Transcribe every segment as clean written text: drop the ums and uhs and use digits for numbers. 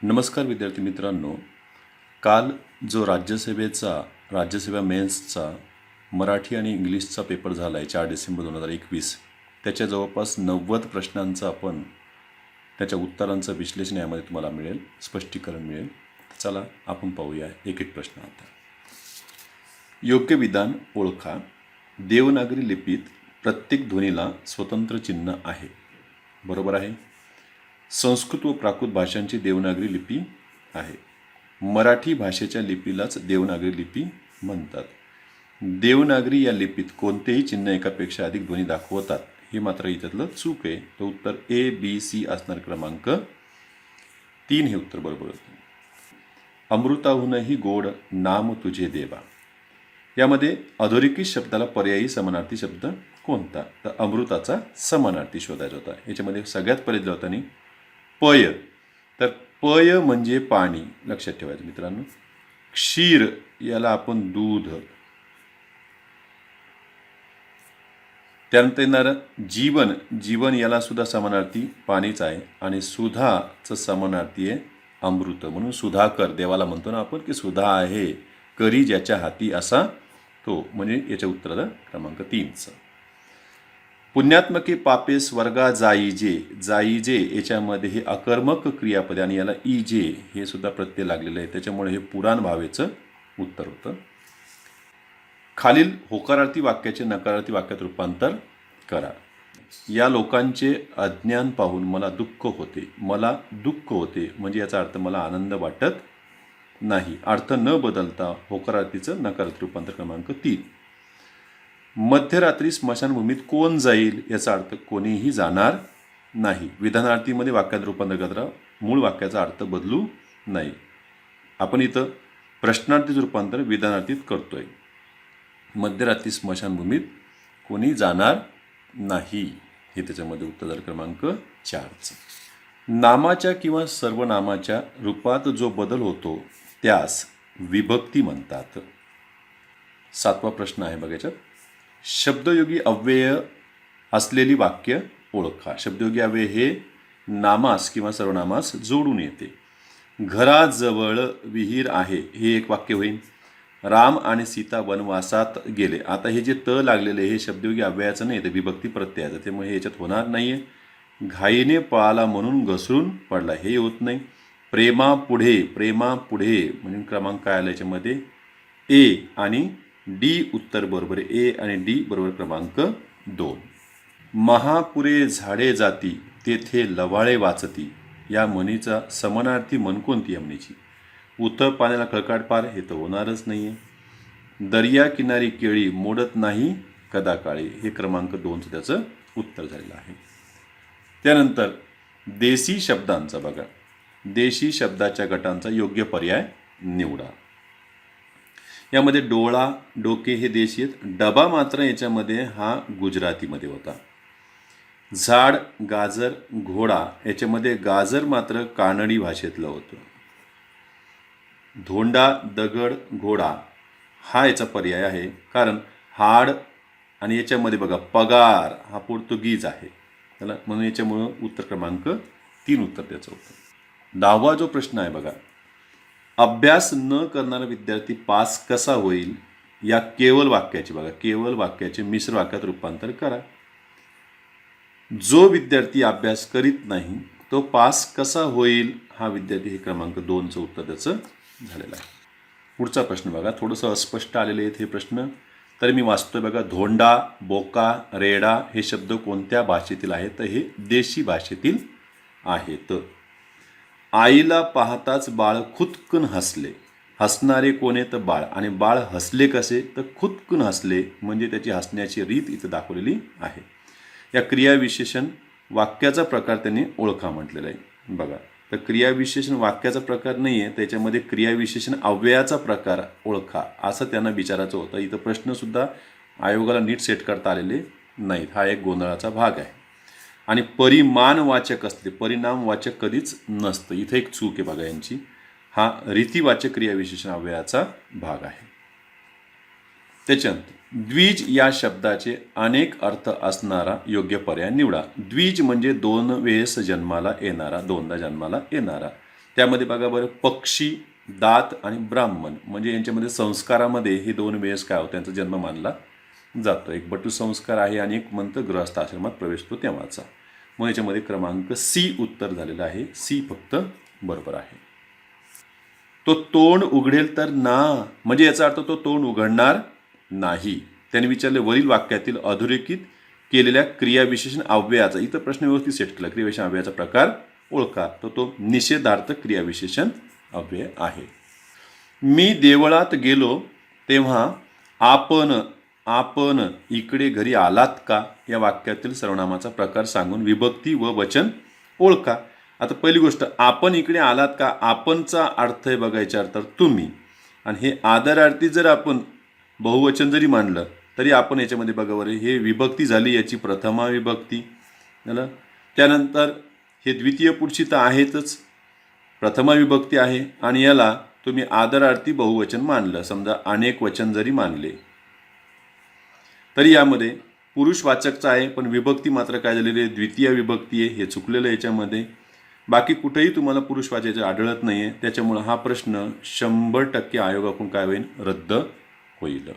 नमस्कार विद्यार्थी मित्रांनो, काल जो राज्यसेवा मेन्सचा मराठी आणि इंग्लिशचा पेपर झाला आहे 4 डिसेंबर 2021, त्याच्या जवळपास 90 प्रश्नांचं आपण त्याच्या उत्तरांचं विश्लेषण यामध्ये तुम्हाला मिळेल, स्पष्टीकरण मिळेल. चला आपण पाहूया एक एक प्रश्न आता. योग्य विधान ओळखा. देवनागरी लिपीत प्रत्येक ध्वनीला स्वतंत्र चिन्ह आहे. बरोबर आहे. संस्कृत व प्राकृत भाषांची देवनागरी लिपी आहे. मराठी भाषेच्या लिपीलाच देवनागरी लिपी म्हणतात. देवनागरी या लिपीत कोणतेही चिन्ह एकापेक्षा अधिक ध्वनी दाखवतात, हे मात्र इथलं चूक आहे. तर उत्तर ABC असणार क्रमांक 3 हे उत्तर बरोबर होतं. अमृताहूनही गोड नाम तुझे देवा. यामध्ये अधोरेखित शब्दाला पर्यायी समानार्थी शब्द कोणता? तर अमृताचा समानार्थी शोधायचा होता. याच्यामध्ये सगळ्यात पहिले दिला होता आणि पय. तर पय म्हणजे पाणी, लक्षात ठेवायचं मित्रांनो. क्षीर याला आपण दूध. त्यानंतर येणार जीवन. जीवन याला सुद्धा समानार्थी पाणीच आहे आणि सुधाचं समानार्थी आहे अमृत. म्हणून सुधाकर देवाला म्हणतो ना आपण की सुधा आहे करी ज्याच्या हाती असा तो, म्हणजे याच्या उत्तराला क्रमांक 3चं. पुण्यात्मके पापे स्वर्गा जाईजे. जाईजे याच्यामध्ये हे अकर्मक क्रियापद आणि याला इजे हे सुद्धा प्रत्यय लागलेलं आहे, त्याच्यामुळे हे पुराण भावेचं उत्तर होतं. खालील होकारार्थी वाक्याचे नकारार्थी वाक्यात रूपांतर करा. या लोकांचे अज्ञान पाहून मला दुःख होते. मला दुःख होते म्हणजे याचा अर्थ मला आनंद वाटत नाही. अर्थ न बदलता होकारार्थीचं नकारार्थी रूपांतर क्रमांक 3. मध्यरात्री स्मशानभूमीत कोण जाईल? याचा अर्थ कोणीही जाणार नाही. विधानार्थीमध्ये वाक्यात रूपांतर करा, मूळ वाक्याचा अर्थ बदलू नाही. आपण इथं प्रश्नार्थीचं रूपांतर विधानार्थीत करतोय. मध्यरात्री स्मशानभूमीत कोणी जाणार नाही हे त्याच्यामध्ये उत्तर झालं क्रमांक 4चं. नामाच्या किंवा सर्वनामाच्या रूपात जो बदल होतो त्यास विभक्ती म्हणतात. 7वा प्रश्न आहे बघा याच्यात. शब्दयोगी अव्यय असलेली वाक्य ओळखा. शब्दयोगी अव्यय हे नामास किंवा सर्वनामास जोडून येते. घराजवळ विहीर आहे हे एक वाक्य होईल. राम आणि सीता वनवासात गेले. आता हे जे त लागलेले हे शब्दयोगी अव्ययाचं नाही, तर विभक्ती प्रत्ययाचं, त्यामुळे हे याच्यात होणार नाही आहे. घाईने पळाला म्हणून घसरून पडला हे होत नाही. प्रेमापुढे. प्रेमापुढे म्हणजे क्रमांक काय आला याच्यामध्ये? ए आणि डी उत्तर बरोबर आहे. ए आणि डी बरोबर क्रमांक 2. महापुरे झाडे जाती तेथे लवाळे वाचती. या म्हणीचा समानार्थी म्हण कोणती या म्हणीची? उथळ पाण्याला खळकाट पार हे तर होणारच नाही आहे. दर्या किनारी केळी मोडत नाही कदा काळी हे क्रमांक 2चं त्याचं उत्तर झालेलं आहे. त्यानंतर देशी शब्दांचा बघा. देशी शब्दाच्या गटांचा योग्य पर्याय निवडा. यामध्ये डोळा डोके हे देशी आहेत. डबा मात्र याच्यामध्ये हा गुजरातीमध्ये होता. झाड गाजर घोडा याच्यामध्ये गाजर मात्र कानडी भाषेतलं होतं. धोंडा दगड घोडा हा याचा पर्याय आहे, कारण हाड आणि याच्यामध्ये बघा पगार हा पोर्तुगीज आहे त्याला, म्हणून याच्यामुळं उत्तर क्रमांक 3 उत्तर त्याचं होतं. 10वा जो प्रश्न आहे बघा. अभ्यास न करणारा विद्यार्थी पास कसा होईल? या केवळ वाक्याचे बघा, केवळ वाक्याचे मिश्र वाक्यात रूपांतर करा. जो विद्यार्थी अभ्यास करीत नाही तो पास कसा होईल? हा विद्यार्थी हे क्रमांक 2चं उत्तर त्याचं झालेलं आहे. पुढचा प्रश्न बघा. थोडंसं अस्पष्ट आलेले आहेत हे प्रश्न, तर मी वाचतोय बघा. धोंडा बोका रेडा हे शब्द कोणत्या भाषेतील आहेत? तर हे देशी भाषेतील आहेत. आईला पाहताच बाळ खुदकन हसले. हसणारे कोण तर बाळ, आणि बाळ हसले कसे? तर खुदकन हसले, म्हणजे त्याची हसण्याची रीत इथं दाखवलेली आहे. या क्रियाविशेषण वाक्याचा प्रकार त्यांनी ओळखा म्हटलेला आहे बघा. तर क्रियाविशेषण वाक्याचा प्रकार नाही आहे, त्याच्यामध्ये क्रियाविशेषण अव्ययाचा प्रकार ओळखा असं त्यांना विचारायचं होतं. इथं प्रश्नसुद्धा आयोगाला नीट सेट करता आलेले नाहीत. हा एक गोंधळाचा भाग आहे. आणि परिमाणवाचक असते, परिणामवाचक कधीच नसतं. इथं एक चूक आहे बघा यांची. हा रीतिवाचक क्रियाविशेषण अव्ययाचा भाग आहे. त्याच्यानंतर द्विज या शब्दाचे अनेक अर्थ असणारा योग्य पर्याय निवडा. द्विज म्हणजे 2 वेळेस जन्माला येणारा, 2दा जन्माला येणारा. त्यामध्ये बघा बरं, पक्षी, दात आणि ब्राह्मण म्हणजे यांच्यामध्ये संस्कारामध्ये हे दोन वेळेस काय होतं, त्यांचा जन्म मानला जातो. एक बटू संस्कार आहे आणि एक म्हणतं गृहस्थ आश्रमात प्रवेश तो तेव्हाचा. मग याच्यामध्ये क्रमांक सी उत्तर झालेला आहे. सी फक्त बरोबर आहे. तो तोंड उघडेल तर ना, म्हणजे याचा अर्थ तो तोंड उघडणार नाही. त्याने विचारले वरील वाक्यातील अधोरेखित केलेल्या क्रियाविशेषण अव्ययाचा, इथं प्रश्न व्यवस्थित सेट केला, क्रियाविशेषण अव्ययाचा प्रकार ओळखा. तो निषेधार्थक क्रियाविशेषण अव्यय आहे. मी देवळात गेलो तेव्हा आपण इकडे घरी आलात का या वाक्यातील सर्वनामाचा प्रकार सांगून विभक्ती व वचन ओळखा. आता पहिली गोष्ट, आपण इकडे आलात का, आपणचा अर्थ आहे बघायचा अर्थ तुम्ही, आणि हे आदरार्थी जर आपण बहुवचन जरी मांडलं तरी आपण याच्यामध्ये बघा बरं, हे विभक्ती झाली, याची प्रथमा विभक्ती झालं. त्यानंतर हे द्वितीय पुरुषी तर आहेतच, प्रथमा विभक्ती आहे, आणि याला तुम्ही आदरार्थी बहुवचन मानलं, समजा अनेक वचन जरी मानले तरी यामध्ये पुरुषवाचकचा आहे, पण विभक्ती मात्र काय झालेली आहे, द्वितीय विभक्ती आहे. हे चुकलेलं याच्यामध्ये. बाकी कुठेही तुम्हाला पुरुषवाचक आढळत नाही आहे. त्याच्यामुळं हा प्रश्न 100% आयोगाकडून काय होईल, रद्द होईल.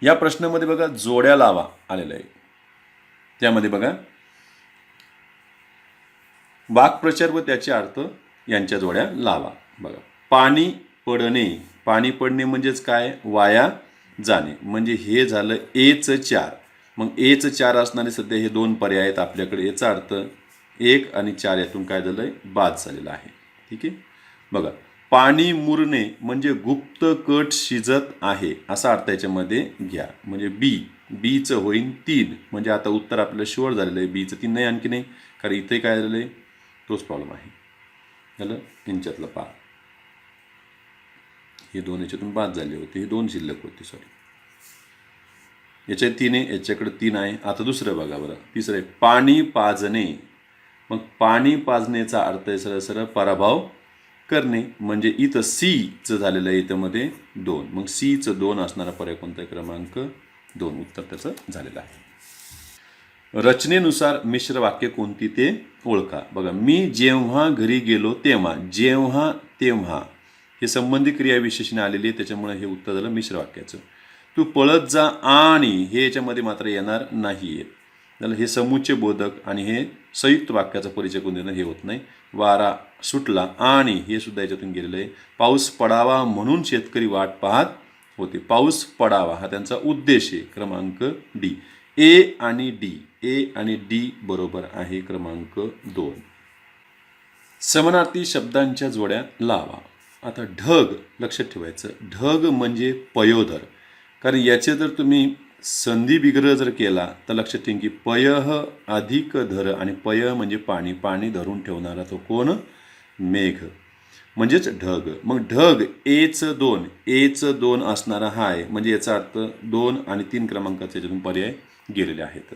या प्रश्नामध्ये बघा जोड्या लावा आलेला आहे. त्यामध्ये बघा वाक्प्रचार व त्याचे अर्थ यांच्या जोड्या लावा. बघा, पाणी पडणे म्हणजेच काय, वाया जाणे, म्हणजे हे झालं एचं 4. मग एचं 4 असणारे सध्या हे दोन पर्याय आहेत आपल्याकडे. याचा अर्थ 1 आणि 4 यातून काय झालंय, बाद झालेला आहे. ठीक आहे. बघा, पाणी मुरणे म्हणजे गुप्त कट शिजत आहे असा अर्थ याच्यामध्ये घ्या. म्हणजे बीचं होईन 3, म्हणजे आता उत्तर आपल्याला शुअर झालेलं आहे. बीचं 3 नाही, आणखी नाही, कारण इथे काय झालेलं आहे, तोच प्रॉब्लेम आहे. झालं यांच्यातलं पा, हे दोन याच्यातून बाद झाले होते, हे दोन शिल्लक होते, सॉरी. याच्यात 3 आहे, याच्याकडे 3 आहे. आता दुसरं बघा बरं, तिसरं आहे पाणी पाजणे. मग पाणी पाजण्याचा अर्थ आहे सरळ सरळ पराभव करणे, म्हणजे इथं सीचं झालेलं आहे, इथं मध्ये 2. मग सीचं 2 असणारा पर्याय कोणता, क्रमांक 2 उत्तर त्याचं झालेलं आहे. रचनेनुसार मिश्र वाक्य कोणती ते ओळखा. बघा, मी जेव्हा घरी गेलो तेव्हा, जेव्हा तेव्हा हे संबंधित क्रियाविशेषणे आलेली आहे, त्याच्यामुळे हे उत्तर झालं मिश्र वाक्याचं. तू पळत जा आणि हे याच्यामध्ये मात्र येणार नाही आहे. हे समुच्चय बोधक आणि हे संयुक्त वाक्याचा परिचय करून देणं हे होत नाही. वारा सुटला आणि हे सुद्धा याच्यातून गेलेलं आहे. पाऊस पडावा म्हणून शेतकरी वाट पाहत होते. पाऊस पडावा हा त्यांचा उद्देश आहे, क्रमांक डी. ए आणि डी बरोबर आहे, क्रमांक 2. समानार्थी शब्दांच्या जोड्या लावा. आता ढग लक्षात ठेवायचं, ढग म्हणजे पयोधर, कारण याचे जर तुम्ही संधी विग्रह जर केला तर लक्षात ठेवा की पयः अधिक धर, आणि पय म्हणजे पाणी, पाणी धरून ठेवणारा तो कोण, मेघ म्हणजेच ढग. मग ढग एचं 2 असणारा हा आहे, म्हणजे याचा अर्थ 2 आणि 3 क्रमांकाचे याच्यातून पर्याय गेलेले आहेत.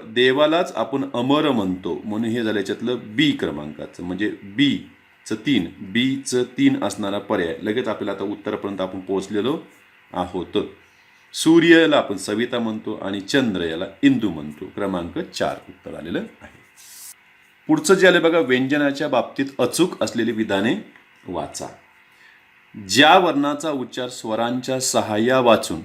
देवालाच आपण अमर म्हणतो, म्हणून हे झालं याच्यातलं बी क्रमांकाचं, म्हणजे बीचं 3 असणारा पर्याय. लगेच आपल्याला आता उत्तरापर्यंत आपण पोहोचलेलो आहोत. सूर्याला आपण सविता म्हणतो आणि चंद्र याला इंदू म्हणतो, क्रमांक 4 उत्तर आलेलं आहे. पुढचं जे आले बघा, व्यंजनाच्या बाबतीत अचूक असलेली विधाने वाचा. ज्या वर्णाचा उच्चार स्वरांच्या सहाय्या वाचून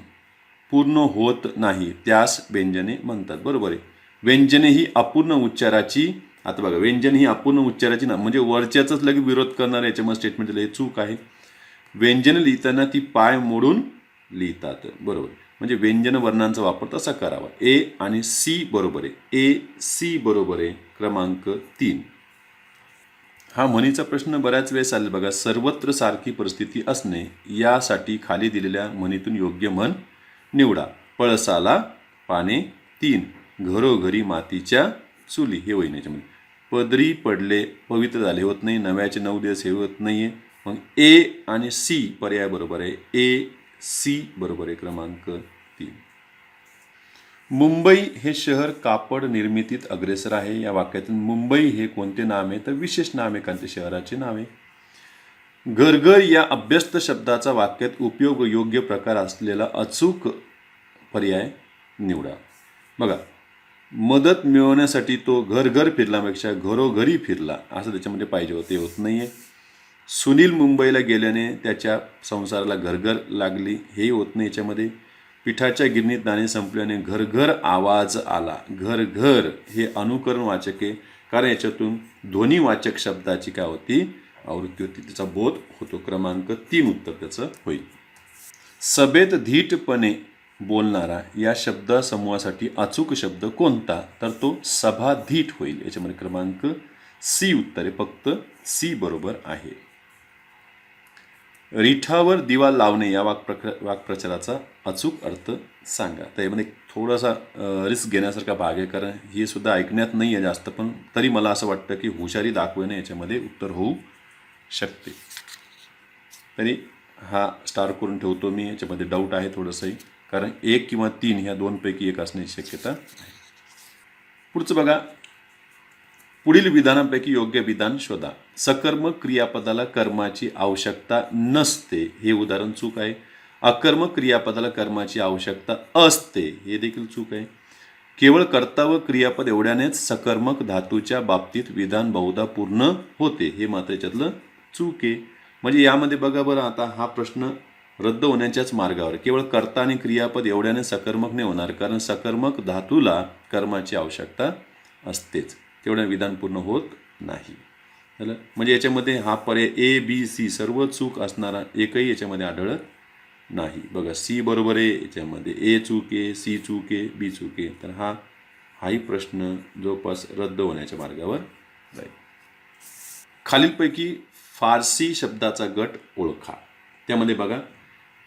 पूर्ण होत नाही त्यास व्यंजने म्हणतात. बरोबर आहे. व्यंजने ही अपूर्ण उच्चाराची, आता बघा व्यंजन ही अपूर्ण उच्चाराची ना, म्हणजे वरच्याच लगेच विरोध करणार, याच्यामध्ये स्टेटमेंट दिलं, हे चूक आहे. व्यंजन लिहिताना ती पाय मोडून लिहितात. बरोबर, म्हणजे व्यंजन वर्णांचा वापर तसा करावा. ए आणि सी बरोबर आहे, ए सी बरोबर आहे, क्रमांक 3. हा म्हणीचा प्रश्न बऱ्याच वेळेस आला बघा. सर्वत्र सारखी परिस्थिती असणे यासाठी खाली दिलेल्या म्हणीतून योग्य म्हण निवडा. पळसाला पाने 3, घरोघरी मातीच्या चुली, हे होईन याच्यामध्ये. पदरी पडले पवित्र झाले होत नाही, नव्याचे 9 दिवस हे होत नाहीये. मग ए आणि सी पर्याय बरोबर आहे, ए सी बरोबर आहे, क्रमांक 3. मुंबई हे शहर कापड निर्मितीत अग्रेसर आहे. या वाक्यातून मुंबई हे कोणते नाव आहे, तर विशेष नाम आहे, कोणते शहराचे नाव आहे. घरघर या अभ्यस्त शब्दाचा वाक्यात उपयोग योग्य प्रकार असलेला अचूक पर्याय निवडा. बघा, मदत मिळवण्यासाठी तो घर फिरल्यापेक्षा घरोघरी फिरला असं त्याच्यामध्ये पाहिजे होते, होत नाही आहे. सुनील मुंबईला गेल्याने त्याच्या संसाराला घरघर लागली, हेही होत नाही याच्यामध्ये. पिठाच्या गिरणीत दाणे संपल्याने घरघर आवाज आला. घरघर हे अनुकरण वाचक आहे, कारण याच्यातून ध्वनिवाचक शब्दाची काय होती, आवृत्ती होती, त्याचा बोध होतो. क्रमांक 3 उत्तर त्याचं होईल. सभेत धीटपणे बोलणारा या शब्दसमूहासाठी अचूक शब्द कोणता, तर तो सभाधीट होईल. याच्यामध्ये क्रमांक सी उत्तर आहे, फक्त सी बरोबर आहे. रिठावर दिवा लावणे या वाक्प्रचाराचा अचूक अर्थ सांगा. तर यामध्ये थोडासा रिस्क घेण्यासारखा भाग आहे, कारण हे सुद्धा ऐकण्यात नाही आहे जास्त, पण तरी मला असं वाटतं की हुशारी दाखवणे याच्यामध्ये उत्तर होऊ शकते. तरी हा स्टार करून ठेवतो मी. याच्यामध्ये डाऊट आहे थोडंसंही, कारण 1 किंवा 3 ह्या दोनपैकी एक असण्याची शक्यता आहे. पुढचं बघा, पुढील विधानांपैकी योग्य विधान शोधा. सकर्मक क्रियापदाला कर्माची आवश्यकता नसते, हे उदाहरण चूक आहे. अकर्मक क्रियापदाला कर्माची आवश्यकता असते, हे देखील चूक आहे. केवळ कर्ता व क्रियापद एवढ्यानेच सकर्मक धातूच्या बाबतीत विधान बहुधा पूर्ण होते, हे मात्र याच्यातलं चूक आहे. म्हणजे यामध्ये बघा बरं, आता हा प्रश्न रद्द होण्याच्याच मार्गावर. केवळ कर्ता आणि क्रियापद एवढ्याने सकर्मक नाही होणार, कारण सकर्मक धातूला कर्माची आवश्यकता असतेच, तेवढं विधान पूर्ण होत नाही. झालं. म्हणजे याच्यामध्ये हा पर्याय ABC सर्व चूक असणारा एकही याच्यामध्ये आढळत नाही. बघा, सी बरोबर आहे, याच्यामध्ये ए चूक आहे, सी चूक आहे, बी चूक आहे. तर हाही प्रश्न जवळपास रद्द होण्याच्या मार्गावर जाईल. खालीलपैकी फारसी शब्दाचा गट ओळखा. त्यामध्ये बघा,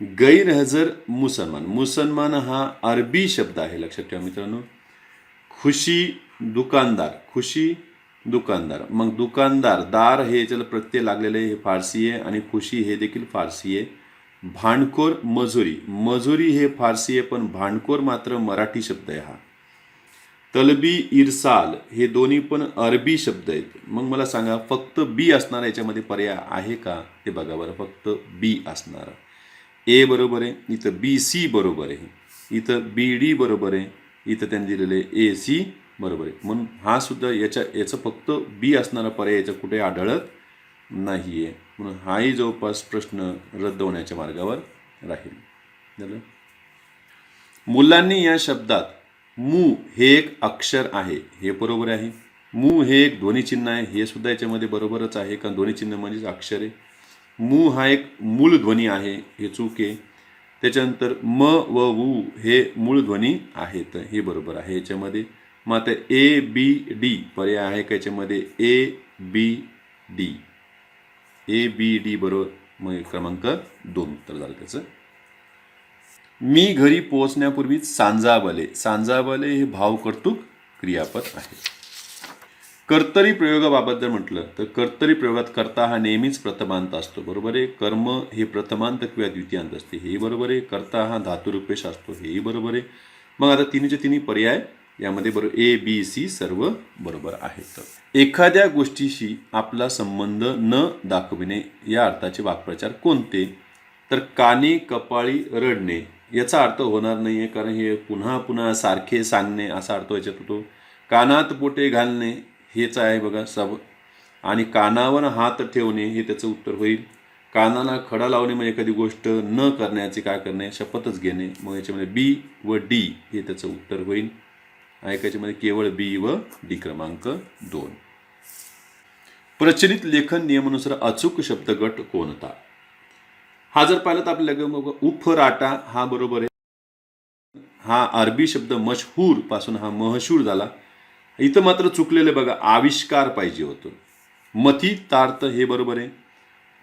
गैरहजर मुसलमान. मुसलमान हा अरबी शब्द आहे, लक्षात ठेवा मित्रांनो. खुशी दुकानदार, खुशी दुकानदार. मग दुकानदार, दार हे याच्याला प्रत्यय लागलेले हे फारसी आहे, आणि खुशी हे देखील फारसी आहे. भांडखोर मजुरी, मजुरी हे फारसी आहे, पण भांडखोर मात्र मराठी शब्द आहे हा. तलबी इरसाल हे दोन्ही पण अरबी शब्द आहेत. मग मला सांगा, फक्त बी असणारा याच्यामध्ये पर्याय आहे का, ते बघा बरं. फक्त बी असणार. ए बरोबर आहे, इथं BC बरोबर आहे, इथं BD बरोबर आहे, इथं त्यांनी दिलेलं आहे AC बरोबर आहे. म्हणून हा सुद्धा याचं फक्त बी असणारा पर्याय याच्या कुठे आढळत नाही आहे. म्हणून हाही जवळपास प्रश्न रद्द होण्याच्या मार्गावर राहील. झालं. मुलांनी या शब्दात मू हे एक अक्षर आहे, हे बरोबर आहे. मू हे एक ध्वनिचिन्ह आहे, हे सुद्धा याच्यामध्ये बरोबरच आहे, कारण ध्वनिचिन्ह म्हणजेच अक्षर आहे. मू हा एक मूळ ध्वनी आहे, हे चूक आहे. त्याच्यानंतर म व वू हे मूळ ध्वनी आहेत, हे बरोबर आहे याच्यामध्ये. मग आता ABD पर्याय आहे का याच्यामध्ये, ABD, ABD बरोबर. मग क्रमांक 2 उत्तर झालं त्याचं. मी घरी पोहोचण्यापूर्वी सांजावले. सांजावले हे भावकर्तृक क्रियापद आहे. कर्तरी प्रयोगाबाबत जर म्हटलं तर कर्तरी प्रयोगात कर्ता हा नेहमीच प्रथमांत असतो, बरोबर आहे. कर्म हे प्रथमांत किंवा द्वितीयांत असते, हेही बरोबर आहे. कर्ता हा धातुरूपेश असतो, हेही बरोबर आहे. मग आता तिन्हीचे तिन्ही पर्याय यामध्ये बरोबर, ABC सर्व बरोबर आहेत. एखाद्या गोष्टीशी आपला संबंध न दाखविणे या अर्थाचे वाक्प्रचार कोणते, तर कानी कपाळी रडणे याचा अर्थ होणार नाही आहे, कारण हे पुन्हा पुन्हा सारखे सांगणे असा अर्थ याच्यात होतो. कानात बोटे घालणे हेच आहे बघा सब, आणि कानावर हात ठेवणे हे त्याचं उत्तर होईल. कानाला खडा लावणे म्हणजे एखादी गोष्ट न करण्याचे काय करणे, शपथच घेणे. मग याच्यामध्ये B व D हे त्याचं उत्तर होईल. ऐकायच्यामध्ये केवळ B व D क्रमांक 2. प्रचलित लेखन नियमानुसार अचूक शब्दगट कोणता. हा जर पाहिलं तर आपल्याला उफराटा हा बरोबर आहे. हा अरबी शब्द मशहूर पासून हा महशूर झाला. इथं मात्र चुकलेलं बघा, आविष्कार पाहिजे होतं. मथी तार्थ हे बरोबर आहे.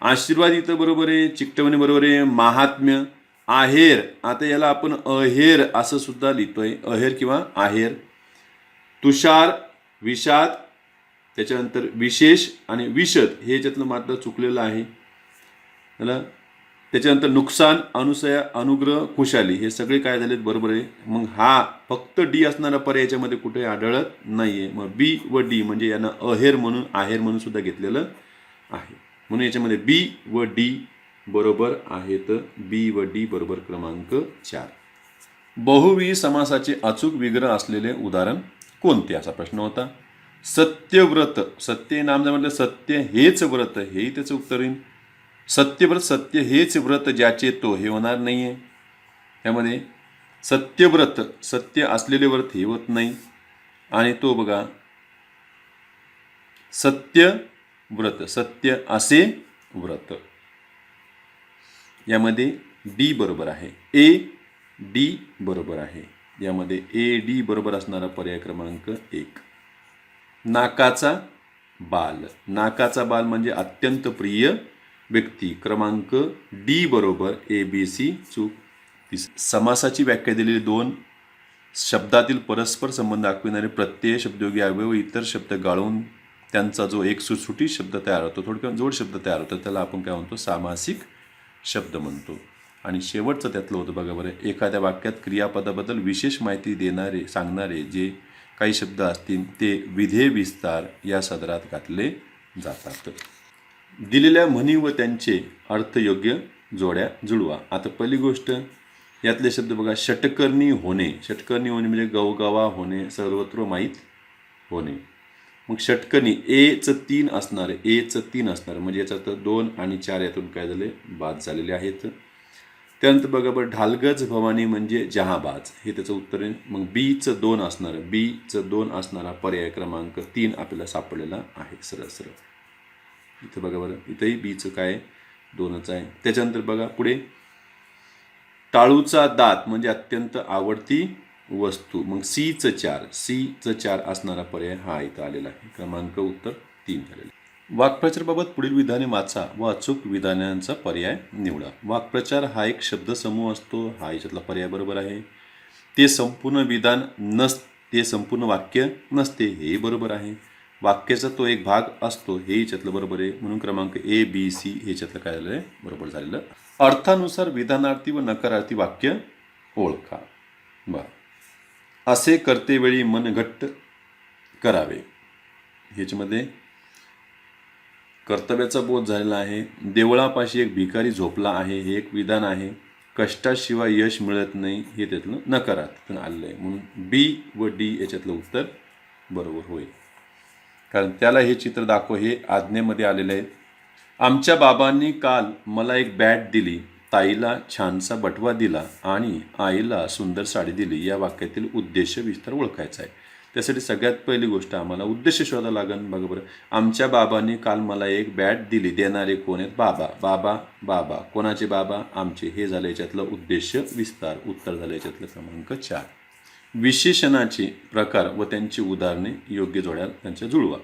आशीर्वाद इथं बरोबर आहे. चिकटवणे बरोबर आहे. महात्म्य, आहेर, आता याला आपण अहेर असं सुद्धा लिहितोय, अहेर किंवा आहेर. तुषार, विषाद, त्याच्यानंतर विशेष आणि विशद हे याच्यातलं मात्र चुकलेलं आहे. त्याच्यानंतर नुकसान, अनुसया, अनुग्रह, खुशाली हे सगळे काय झालेत बरोबर आहे. मग हा फक्त D असणारा पर्याय याच्यामध्ये कुठे आढळत नाहीये. मग B व D म्हणजे यांना अहेर म्हणून आहेर म्हणून सुद्धा घेतलेलं आहे. म्हणून याच्यामध्ये B व D बरोबर आहेत. B व D बरोबर क्रमांक 4. बहुव्रीही समासाचे अचूक विग्रह असलेले उदाहरण कोणते असा प्रश्न होता. सत्यव्रत, सत्य नाम जर म्हटलं सत्य हेच व्रत, हेही त्याचं उत्तर येईल. सत्यव्रत, सत्य हेच व्रत ज्याचे तो, हे होणार नाही आहे. त्यामध्ये सत्यव्रत, सत्य असलेले व्रत हे होत नाही. आणि तो बघा सत्य व्रत, सत्य असे व्रत, यामध्ये डी बरोबर आहे. ए डी बरोबर आहे. यामध्ये ए डी बरोबर असणारा पर्याय क्रमांक 1. नाकाचा बाल, नाकाचा बाल म्हणजे अत्यंत प्रिय व्यक्ती, क्रमांक डी बरोबर. ए बी सी चूक. समासाची व्याख्या दिलेली 2 शब्दातील परस्पर संबंध दाखविणारे प्रत्यय, शब्दयोगी अवयव, इतर शब्द गाळून त्यांचा जो एक सुटसुटीत शब्द तयार होतो, थोडक्यात जोड शब्द तयार होतो, त्याला आपण काय म्हणतो, सामासिक शब्द म्हणतो. आणि शेवटचं त्यातलं होतं बघा बरं, एखाद्या वाक्यात क्रियापदाबद्दल विशेष माहिती देणारे, सांगणारे जे काही शब्द असतील ते विधेय विस्तार या सदरात घातले जातात. दिलेल्या म्हणी व त्यांचे अर्थयोग्य जोड्या जुळवा. आता पहिली गोष्ट, यातले शब्द बघा, षटकर्णी होणे. षटकर्णी होणे म्हणजे गवगवा होणे, सर्वत्र माहीत होणे. मग षटकर्णी एचं 3 असणार, एचं 3 असणार म्हणजे याचा अर्थ 2 आणि 4 यातून काय झाले, बाद झालेले आहेत. त्यानंतर बघा बरं, ढालगज भवानी म्हणजे जहाबाज, हे त्याचं उत्तर आहे. मग बीचं 2 असणार, बीचं 2 असणारा पर्याय क्रमांक 3 आपल्याला सापडलेला आहे सरळ सरळ. इथं बघा बरं, इथंही बीचं काय 2च आहे. त्याच्यानंतर बघा पुढे, टाळूचा दात म्हणजे अत्यंत आवडती वस्तू. मग सीचं 4, सीचं 4 असणारा पर्याय हा इथं आलेला आहे, क्रमांक उत्तर 3 झालेला. वाक्प्रचाराबाबत पुढील विधाने वाचा व अचूक विधानांचा पर्याय निवडा. वाक्प्रचार हा एक शब्दसमूह असतो, हा याच्यातला पर्याय बरोबर आहे. ते संपूर्ण विधान ते संपूर्ण वाक्य नसते, हेही बरोबर आहे. वाक्याचा तो एक भाग असतो, हे याच्यातलं बरोबर आहे. म्हणून क्रमांक ए बी सी हे याच्यातलं काय झालं आहे, बरोबर झालेलं. अर्थानुसार विधानार्थी व नकारार्थी वाक्य ओळखा. बरं, असे करतेवेळी मन घट्ट करावे, ह्याच्यामध्ये कर्तव्याचा बोध झालेला आहे. देवळापाशी एक भिकारी झोपला आहे, हे एक विधान आहे. कष्टाशिवाय यश मिळत नाही, हे त्यातलं नकारार्थी आलेलं आहे. म्हणून बी व डी याच्यातलं उत्तर बरोबर होईल, कारण त्याला हे चित्र दाखव हे आज्ञेमध्ये आलेलं आहे. आमच्या बाबांनी काल मला एक बॅट दिली, ताईला छानसा बटवा दिला आणि आईला सुंदर साडी दिली. या वाक्यातील उद्देश विस्तार ओळखायचा आहे. त्यासाठी सगळ्यात पहिली गोष्ट आम्हाला उद्देश शोधावं लागेल. बघा बरं, आमच्या बाबांनी काल मला एक बॅट दिली, देणारे कोण आहेत, बाबा. बाबा बाबा कोणाचे, बाबा आमचे. हे झालं याच्यातलं उद्देश विस्तार. उत्तर झालं याच्यातलं क्रमांक 4. विशेषणाचे प्रकार व त्यांची उदाहरणे योग्य जोड्या त्यांच्या जुळवा.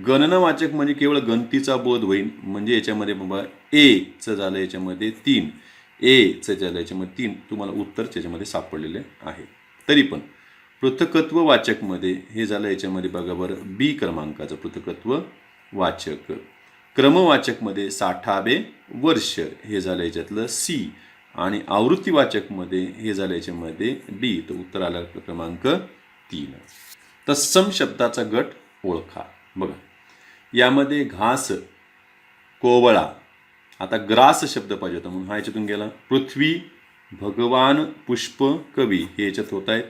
गणनावाचक म्हणजे केवळ गणतीचा बोध होईल, म्हणजे याच्यामध्ये बाबा एचं झालं याच्यामध्ये 3, एचं झालं याच्यामध्ये 3 तुम्हाला उत्तर त्याच्यामध्ये सापडलेले आहे. तरी पण पृथकत्व वाचकमध्ये हे झालं याच्यामध्ये बघा बरं, बी क्रमांकाचं पृथकत्व वाचक. क्रमवाचकमध्ये 60वे वर्ष हे झालं याच्यातलं सी. आणि आवृत्तीवाचकमध्ये हे झालं याच्यामध्ये डी. तर उत्तर आलं क्रमांक 3. तत्सम शब्दाचा गट ओळखा. बघा, यामध्ये घास, कोवळा, आता ग्रास शब्द पाहिजे होता म्हणून हा याच्यातून गेला. पृथ्वी, भगवान, पुष्प, कवी हे याच्यात होत आहेत.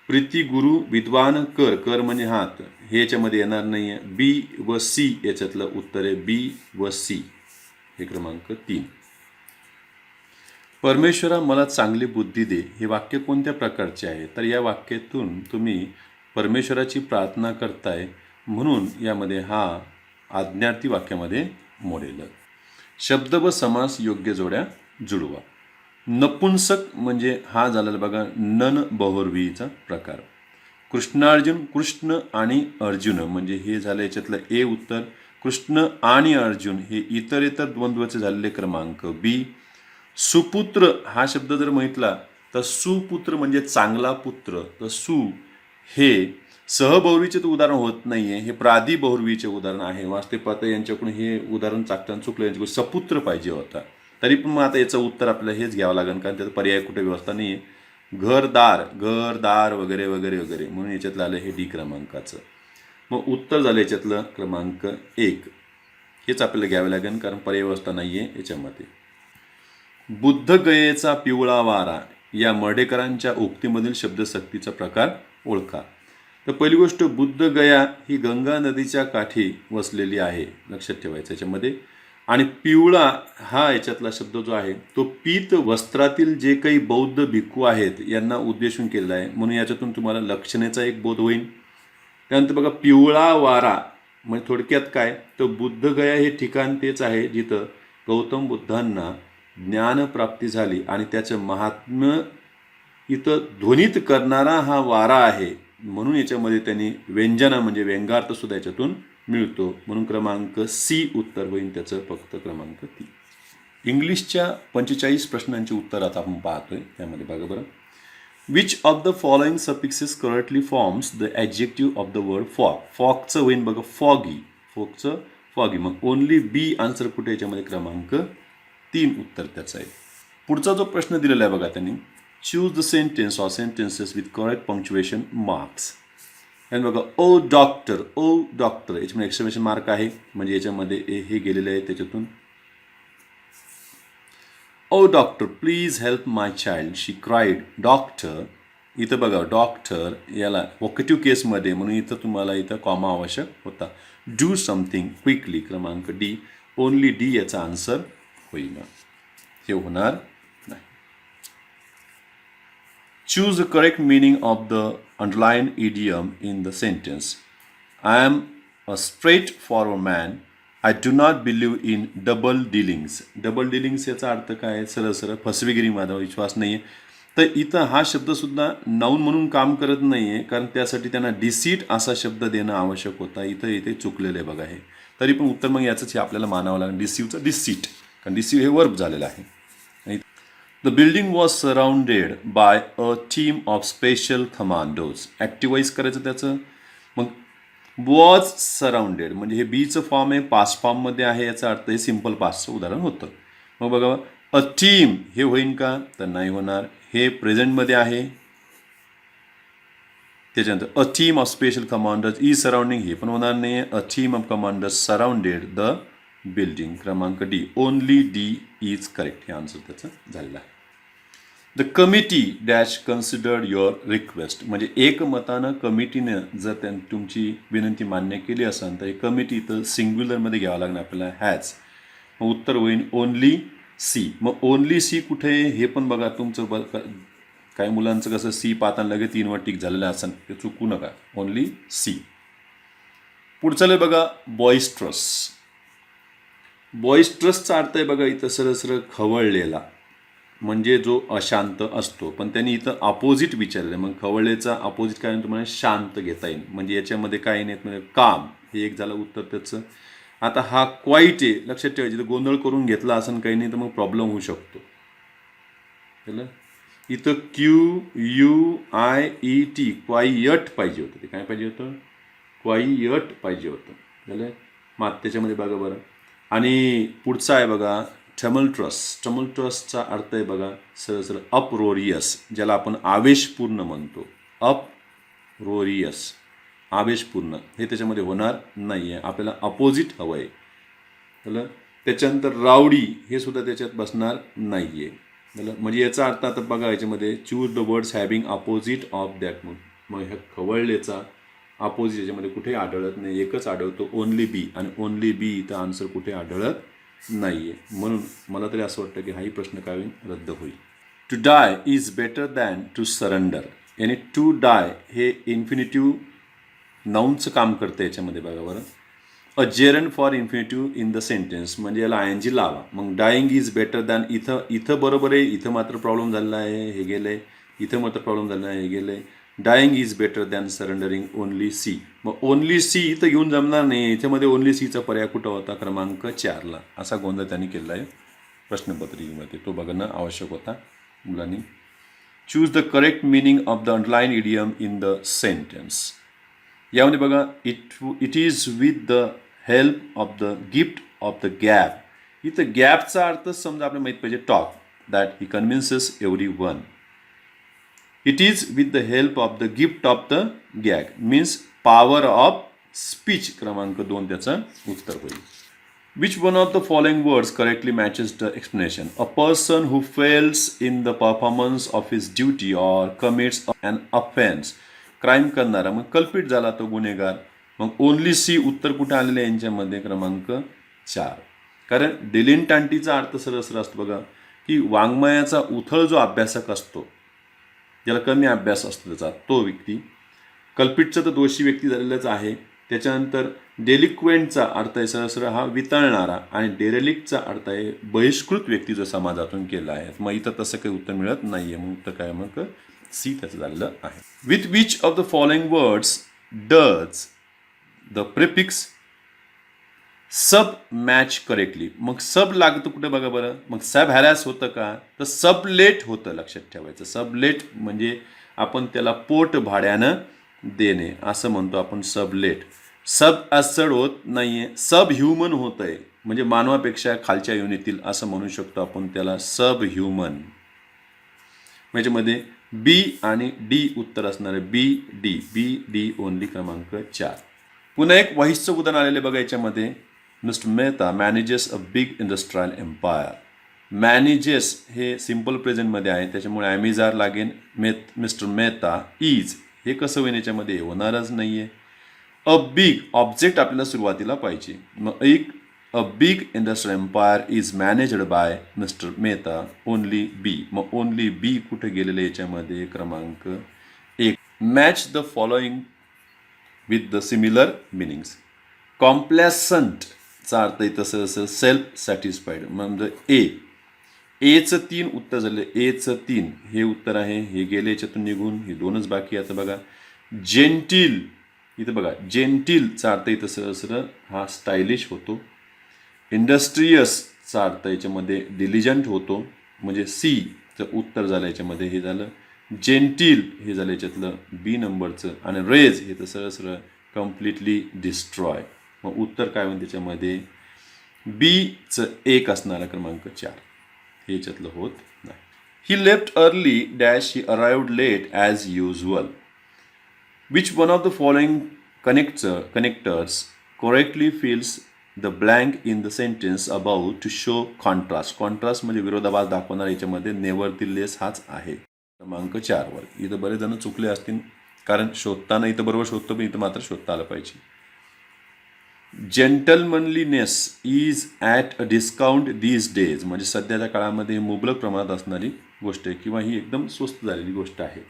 प्रीती, गुरु, विद्वान, कर, कर म्हणजे हात, हे याच्यामध्ये येणार नाही आहे. बी व सी याच्यातलं उत्तर आहे, बी व सी हे क्रमांक 3. परमेश्वरा मला चांगली बुद्धी दे, हे वाक्य कोणत्या प्रकारचे आहे, तर या वाक्यातून तुम्ही परमेश्वराची प्रार्थना करताय म्हणून यामध्ये हा आज्ञार्थी वाक्यामध्ये मोडेल. शब्द व समास योग्य जोड्या जुळवा. नपुंसक म्हणजे हा झालेला बघा नन बहुर्वीचा प्रकार. कृष्णार्जुन, कृष्ण आणि अर्जुन म्हणजे हे झालं याच्यातलं ए उत्तर. कृष्ण आणि अर्जुन हे इतर द्वंद्वचे झालेले क्रमांक बी. सुपुत्र हा शब्द जर म्हटला तर सुपुत्र म्हणजे चांगला पुत्र, तर सु हे सहबहुर्वीचे तर उदाहरण होत नाही आहे, हे प्रादी बहुर्वीचे उदाहरण आहे. वास्तविक पाहता यांच्याकडून हे उदाहरण चाकताना चुकलं, यांच्याकडून सपुत्र पाहिजे होता. तरी पण मग आता याचं उत्तर आपल्याला हेच घ्यावं लागेल, कारण त्याचा पर्याय कुठे व्यवस्था नाही आहे. घरदार, घरदार वगैरे वगैरे वगैरे म्हणून याच्यातलं आलं हे डी क्रमांकाचं. मग उत्तर झालं याच्यातलं क्रमांक 1. हेच आपल्याला घ्यावं लागेल, कारण पर्याय व्यवस्था नाही आहे याच्यामध्ये. बुद्धगयेचा पिवळा वारा या मर्ढेकरांच्या उक्तीमधील शब्दशक्तीचा प्रकार ओळखा. तर पहिली गोष्ट, बुद्धगया ही गंगा नदीच्या काठी वसलेली आहे, लक्षात ठेवायचं याच्यामध्ये. आणि पिवळा हा याच्यातला शब्द जो आहे तो पीत वस्त्रातील जे काही बौद्ध भिक्खू आहेत यांना उद्देशून केलेला आहे, म्हणून याच्यातून तुम्हाला लक्षणेचा एक बोध होईल. त्यानंतर बघा, पिवळा वारा म्हणजे थोडक्यात काय, तर बुद्धगया हे ठिकाण तेच आहे जिथं गौतम बुद्धांना ज्ञानप्राप्ती झाली आणि त्याचं महात्म्य इथं ध्वनित करणारा हा वारा आहे, म्हणून याच्यामध्ये त्यांनी व्यंजना म्हणजे व्यंगार्थ सुद्धा याच्यातून मिळतो, म्हणून क्रमांक सी उत्तर होईल त्याचं, फक्त क्रमांक 3. इंग्लिशच्या 45 प्रश्नांची उत्तर आता आपण पाहतोय. त्यामध्ये बघा बरं, which of the following suffixes correctly forms the adjective of the word fog. फॉगचं होईल बघा फॉगी, फॉगचं फॉगी. मग ओनली बी आन्सर कुठे, याच्यामध्ये क्रमांक 3 उत्तर त्याचं आहे. पुढचा जो प्रश्न दिलेला आहे बघा त्यांनी, choose the sentence or sentences with correct punctuation marks. आणि बघा, ओ डॉक्टर, ओ डॉक्टर याच्यामध्ये एक्सक्लेमेशन मार्क आहे, म्हणजे याच्यामध्ये हे गेलेले आहे त्याच्यातून. Oh doctor please help my child she cried. Doctor इथं बघा, डॉक्टर याला वोकेटिव्ह केसमध्ये, म्हणून इथं तुम्हाला इथं कॉमा आवश्यक होता. डू समथिंग क्विकली, क्रमांक डी, ओनली डी याचा आन्सर होईल, हे होणार नाही. Choose the correct meaning of the underline idiom in the sentence. I am a straight forward man, I do not believe in double Dilling's. Double Dilling's याचा अर्थ काय आहे, सरळ सरळ फसवेगिरी, माझा विश्वास नाही आहे. तर इथं हा शब्दसुद्धा नाऊन म्हणून काम करत नाही आहे, कारण त्यासाठी त्यांना डिसीट असा शब्द देणं आवश्यक होता. इथे चुकलेलं आहे बघा हे. तरी पण उत्तर मग याचंच हे आपल्याला मानावं लागेल, डिसीवचं डिसीट, कारण डिसीव हे वर्ब झालेलं आहे. The building was surrounded by a team of special commandos. Active voice करायचं त्याचं. मग वॉज सराउंडेड म्हणजे हे बीचं फॉर्म आहे, पास्ट फॉर्ममध्ये आहे, याचा अर्थ हे सिम्पल पास्टचं उदाहरण होतं. मग बघा, अ टीम हे होईल का, तर नाही होणार. हे प्रेझेंटमध्ये आहे. त्याच्यानंतर a team of special commanders is surrounding, हे पण होणार नाही. A team of commanders surrounded the building, क्रमांक D, only D is correct, हे आन्सर त्याचं झालेलं आहे. The committee dash considered your request, म्हणजे एकमतानं कमिटीनं जर तुमची विनंती मान्य केली असेल तर हे कमिटी इथं सिंग्युलरमध्ये घ्यावं लागणार आपल्याला, हॅज. मग उत्तर होईल ओनली सी. मग ओनली सी कुठे आहे हे पण बघा, तुमचं काही मुलांचं कसं सी पाहताना लगेच 3 वर टिक झालेलं असेल, ते चुकू नका, ओनली सी. पुढचं बघा, बॉइस्ट्रस. बॉइस्ट्रसचा अर्थ आहे बघा इथं सरळ सरळ खवळलेला, म्हणजे जो अशांत असतो. पण त्यांनी इथं अपोजिट विचारलं, मग खवळलेचा अपोजिट काय तुम्हाला शांत घेता येईल, म्हणजे याच्यामध्ये काही नाही, म्हणजे काम, हे एक झालं उत्तर त्याचं. आता हा क्वाईट आहे, लक्षात ठेवायचं, तर गोंधळ करून घेतला असं काही नाही तर मग प्रॉब्लेम होऊ शकतो. झालं. इथं QUIET क्वाईयट पाहिजे होतं, ते काय पाहिजे होतं, क्वाईयट पाहिजे होतं. झालं. मग त्याच्यामध्ये बघा बरं. आणि पुढचा आहे बघा, टमल्ट्रस. टमल्ट्रसचा अर्थ आहे बघा सरळ सरळ अपरोरियस, ज्याला आपण आवेशपूर्ण म्हणतो. अपरोरियस, आवेशपूर्ण, हे त्याच्यामध्ये होणार नाही आहे, आपल्याला अपोजिट हवं आहे. झालं. त्याच्यानंतर रावडी हे सुद्धा त्याच्यात बसणार नाही आहे. झालं. म्हणजे याचा अर्थ आता बघा याच्यामध्ये, choose the words having opposite of that. मग ह्या खवळलेचा अपोजिट याच्यामध्ये कुठे आढळत नाही, एकच आढळतो, ओनली बी. आणि ओनली बी इथं आन्सर कुठे आढळत नाही आहे, म्हणून मला तरी असं वाटतं की हाही प्रश्न काय होईल, रद्द होईल. To die is better than to surrender. यानी टू डाय हे इन्फिनिटिव्ह नाऊनचं काम करतं याच्यामध्ये बघा बरं. A gerund for infinitive in the sentence, म्हणजे याला ING लावा. मग डाईंग इज बेटर दॅन, इथं बरोबर आहे, इथं मात्र प्रॉब्लेम झालेला आहे, हे गेलं आहे. इथं मात्र प्रॉब्लेम झालेला आहे, हे गेलं आहे. Dying is better than surrendering, only C. मग ओनली सी इथं घेऊन जमणार नाही, याच्यामध्ये ओनली सीचा पर्याय कुठं होता, क्रमांक 4ला. असा गोंधळ त्यांनी केलेला आहे प्रश्नपत्रिकेमध्ये, तो बघणं आवश्यक होता मुलांनी. Choose the correct meaning of the underline idiom in the sentence. यामध्ये बघा, it is with the help of the gift of the gap. इथं गॅपचा अर्थ समजा आपल्याला माहीत पाहिजे, talk, that he convinces every one. It is with the help of the gift of the gag means power of speech, क्रमांक 2 त्याचं उत्तर होईल. Which one of the following words correctly matches the explanation. A person who fails in the performance of his duty or commits an offence. Crime करणारा, मग कल्पित झाला तो गुन्हेगार. मग ओनली सी उत्तर कुठे आलेलं आहे यांच्यामध्ये क्रमांक 4. कारण डिलिंटांटीचा अर्थ सरळ असतो बघा, की वाङ्मयाचा उथळ जो अभ्यासक असतो, ज्याला कमी अभ्यास असतो त्याचा, तो व्यक्ती. कल्पितचा तर दोषी व्यक्ती झालेलाच आहे. त्याच्यानंतर डेलिक्वेंटचा अर्थ आहे सरळ हा वितळणारा, आणि डेरेलिक्टचा अर्थ आहे बहिष्कृत व्यक्ती जो समाजातून केला आहे. मग इथं तसं काही उत्तर मिळत नाहीये, मग उत्तर काय मग सी त्याचं झालेलं आहे. With which of the following words does the prefix sub match correctly. मग सब लागतं कुठं बघा बरं. मग सब हॅरॅस होतं का, तर सबलेट होतं. लक्षात ठेवायचं, सबलेट म्हणजे आपण त्याला पोट भाड्यानं देणे असं म्हणतो आपण, सबलेट. सब अस्सड होत नाहीये, सब ह्युमन होत आहे, म्हणजे मानवापेक्षा खालच्या युनितील असं म्हणू शकतो आपण त्याला, सब ह्युमन. याच्यामध्ये बी आणि डी उत्तर असणार आहे, बी डी ओनली क्रमांक 4. पुन्हा एक वहिष्ठचं उदाहरण आलेलं बघा याच्यामध्ये. Mister Mehta manages a big industrial empire. Manages हे सिम्पल प्रेझेंटमध्ये आहे, त्याच्यामुळे ॲमिजार लागेल. मिस्टर मेहता इज हे कसं होईल याच्यामध्ये, होणारच नाही आहे. अ बिग ऑब्जेक्ट आपल्याला सुरुवातीला पाहिजे. मग एक a big industrial empire is managed by mister Mehta, only B. मग ओनली बी कुठे गेलेलं याच्यामध्ये क्रमांक 1. Match the following with the similar meanings. कॉम्प्लेसंटचा अर्थ तसं असं सेल्फ सॅटिस्फाईड. म्हणजे एचं 3 उत्तर झाले. एचं 3 हे उत्तर आहे, हे गेले याच्यातून निघून, हे 2च बाकी. आता बघा जेंटिल, इथं बघा जेंटिलचा अर्थ इथं सरळ हा स्टायलिश होतो. इंडस्ट्रियसचा अर्थ याच्यामध्ये डिलिजंट होतो, म्हणजे सीचं उत्तर झालं याच्यामध्ये, हे झालं जेंटिल, हे झालं याच्यातलं बी नंबरचं. आणि रेज हे तर सरळ कम्प्लिटली डिस्ट्रॉय. मग उत्तर काय म्हणते त्याच्यामध्ये, बीचं 1 असणारा क्रमांक 4, हे याच्यातलं होत नाही. He left early dash he arrived late as usual. Which one of the following connectors correctly fills the blank in the sentence about to show contrast. Contrast म्हणजे विरोधाभास दाखवणार, याच्यामध्ये नेव्हरथिलेस हाच आहे क्रमांक 4 वर. इथं बरेच जण चुकले असतील, कारण शोधताना इथं बरोबर शोधतो, पण इथं मात्र शोधता आलं पाहिजे. Gentlemanliness is at a discount these days. म्हणजे सध्याच्या काळामध्ये मुबलक प्रमाणात असणारी गोष्ट आहे, किंवा ही एकदम स्वस्त झालेली गोष्ट आहे.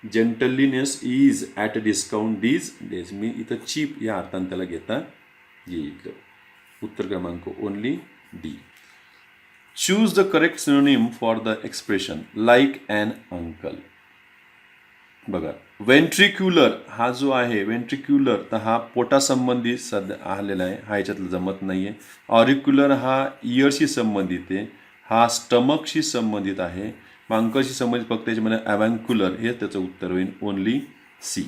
Gentleliness is at a discount these days. मी इथं चीप या अर्थाने त्याला घेता येईल. उत्तर क्रमांक only D. Choose the correct synonym for the expression like an uncle. बघा वेंट्रिक्युलर हा जो आहे, वेंट्रिक्युलर तर हा पोटासंबंधी सध्या आलेला आहे, हा याच्यातलं जमत नाही आहे. ऑरिक्युलर हा इयरशी संबंधित आहे, हा स्टमकशी संबंधित आहे. अंकलशी संबंधित फक्त याच्यामध्ये ॲव्हॅन्क्युलर हे त्याचं उत्तर होईल, only C.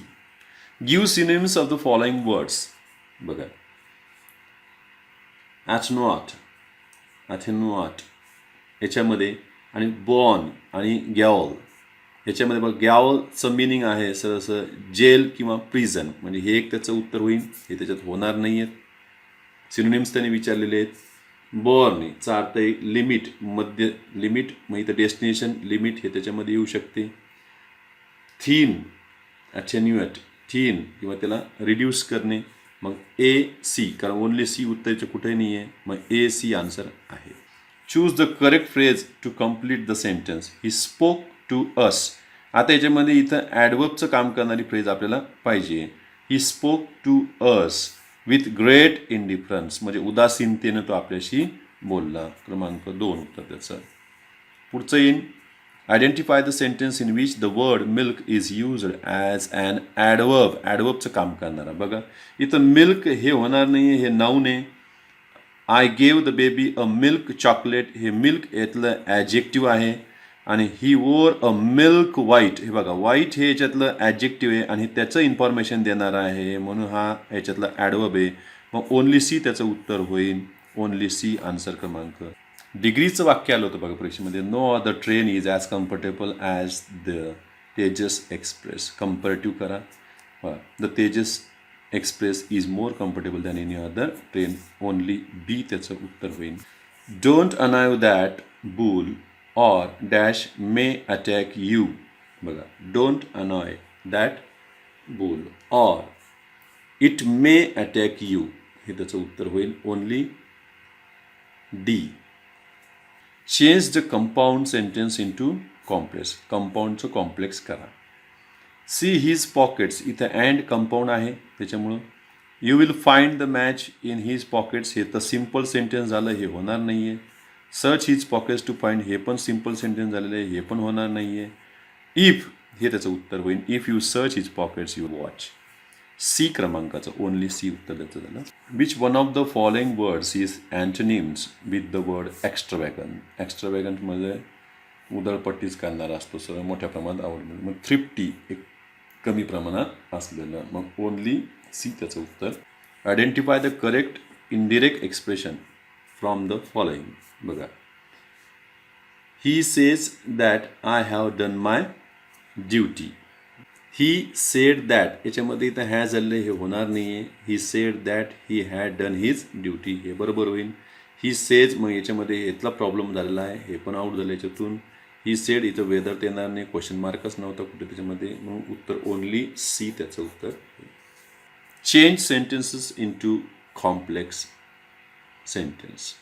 Give synonyms of the following words. बघा ॲथेनुआट याच्यामध्ये, आणि बॉर्न आणि गॅवल याच्यामध्ये बघा, गॅवलचं मिनिंग आहे सरळ जेल किंवा प्रिझन, म्हणजे हे एक त्याचं उत्तर होईल, हे त्याच्यात होणार नाही आहेत. सिनोनिम्स त्यांनी विचारलेले आहेत. बॉर्नचा अर्थ एक लिमिट, मध्य लिमिट, मग इथं डेस्टिनेशन लिमिट हे त्याच्यामध्ये येऊ शकते. थीन, अटेन्युएट, थीन किंवा त्याला रिड्यूस करणे. मग ए सी, कारण ओनली सी उत्तराचं कुठेही नाही आहे, मग ए सी आन्सर आहे. Choose the correct phrase to complete the sentence. He spoke to us. आता याच्यामध्ये इथं ॲडवर्बचं काम करणारी फ्रेज आपल्याला पाहिजे. He spoke to us with great indifference, म्हणजे उदासीनतेनं तो आपल्याशी बोलला. क्रमांक 2 उत्तर त्याचं. पुढचं येईन, identify the sentence in which the word milk is used as an adverb. ॲडवर्बचं काम करणारा. बघा इथं मिल्क हे होणार नाही, हे नाऊन आहे. I gave the baby a milk chocolate, हे मिल्क यातलं ॲजेक्टिव्ह आहे. आणि ही वोर अ मिल्क व्हाईट, हे बघा व्हाईट हे याच्यातलं ॲजेक्टिव्ह आहे आणि त्याचं इन्फॉर्मेशन देणार आहे, म्हणून हा याच्यातला ॲडवर्ब आहे. मग ओनली सी त्याचं उत्तर होईल, ओनली सी आन्सर क्रमांक. डिग्रीचं वाक्य आलं होतं बघा परीक्षेमध्ये. No other train is as comfortable as the Tejas express. Comparative करा. The Tejas express is more comfortable than any other train, only B त्याचं उत्तर होईल. Don't annoy that bull or dash may attack you. बघा don't annoy that bull. Or it may attack you, हे त्याचं उत्तर होईल only D. Change the compound sentence into complex, कंपाऊंडचं complex करा. सी हिज पॉकेट्स, इथं अँड कंपाऊंड आहे त्याच्यामुळं you will find the match in his pockets, हे तर सिम्पल सेंटेन्स झालं, हे होणार नाही आहे. Search his pockets to find, हे पण सिम्पल सेंटेन्स झालेलं आहे, हे पण होणार नाही आहे. इफ, हे त्याचं उत्तर होईल if you search his pockets you watch. C क्रमांकाचं ओनली सी उत्तर त्याचं झालं. Which one of the following words is antonyms with the word extravagant. एक्स्ट्रावॅगनमध्ये उधळपट्टीच करणारा असतो, सर्व मोठ्या प्रमाणात आवडलं. मग थ्रिफ्टी एक कमी प्रमाणात असलेलं, मग ओनली सी त्याचं उत्तर. Identify the correct indirect expression from the following. बघा, he says that I have done my duty. He said that, याच्यामध्ये इथं हॅज झालेलं, हे होणार नाही आहे. He said that he had done his duty, हे बरोबर होईल. ही सेज, मग याच्यामध्ये इथला प्रॉब्लेम झालेला आहे, हे पण आऊट झालं याच्यातून. ही सेड, इथं वेदर येणार नाही, क्वेश्चन मार्कच नव्हता कुठे त्याच्यामध्ये, मग उत्तर ओनली सी त्याचं उत्तर. Change sentences into complex sentence.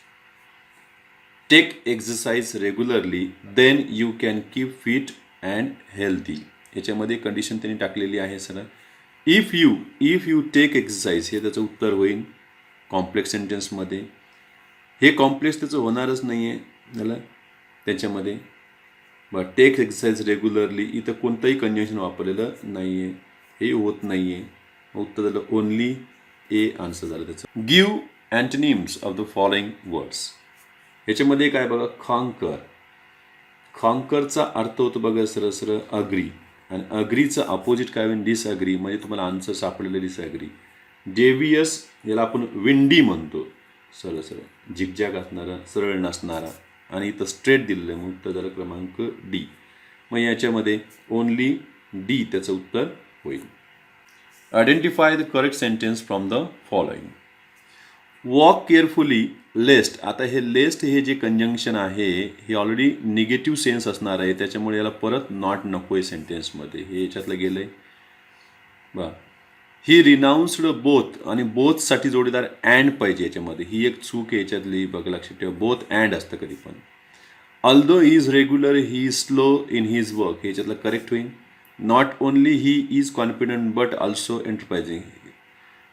Take exercise regularly then you can keep fit and healthy. याच्यामध्ये कंडिशन त्यांनी टाकलेली आहे sir. If you take exercise, हे त्याचं उत्तर होईल कॉम्प्लेक्स सेंटेन्समध्ये. हे कॉम्प्लेक्स त्याचं होणारच नाही आहे झालं त्याच्यामध्ये. बट टेक एक्सरसाइज रेग्युलरली, इथं कोणतंही कंजंक्शन वापरलेलं नाही आहे, हे होत नाही आहे. उत्तर झालं ओनली ए आन्सर झालं त्याचं. Give antonyms of the following words. याच्यामध्ये काय बघा, खॉन्कर. खॉन्करचा अर्थ होतो बघा सरळ सरळ अग्री, आणि अग्रीचं अपोजिट काय होईल, डिसअग्री, म्हणजे तुम्हाला आन्सर सापडलेलं डिसअग्री. डेवियस, याला आपण विंडी म्हणतो, सरळ सरळ झिकझॅक असणारा, सरळ नसणारा, आणि इथं स्ट्रेट दिलेलं आहे, मग उत्तर झालं क्रमांक डी. मग याच्यामध्ये ओनली डी त्याचं उत्तर होईल. Identify the correct sentence from the following. Walk carefully lest. आता हे लेस्ट हे जे कंजंक्शन आहे हे ऑलरेडी निगेटिव्ह सेन्स असणार आहे, त्याच्यामुळे याला परत नॉट नको आहे सेंटेन्समध्ये, हे याच्यातलं गेलं आहे बा. ही रिनाऊन्स्ड बोथ, आणि बोथसाठी जोडीदार अँड पाहिजे याच्यामध्ये, ही एक चूक आहे याच्यातली, बघा लक्षात ठेवा. बोथ अँड असतं कधी पण. Although is regular he is slow in his work, हे याच्यातलं करेक्ट होईल. Not only he is confident but also enterprising,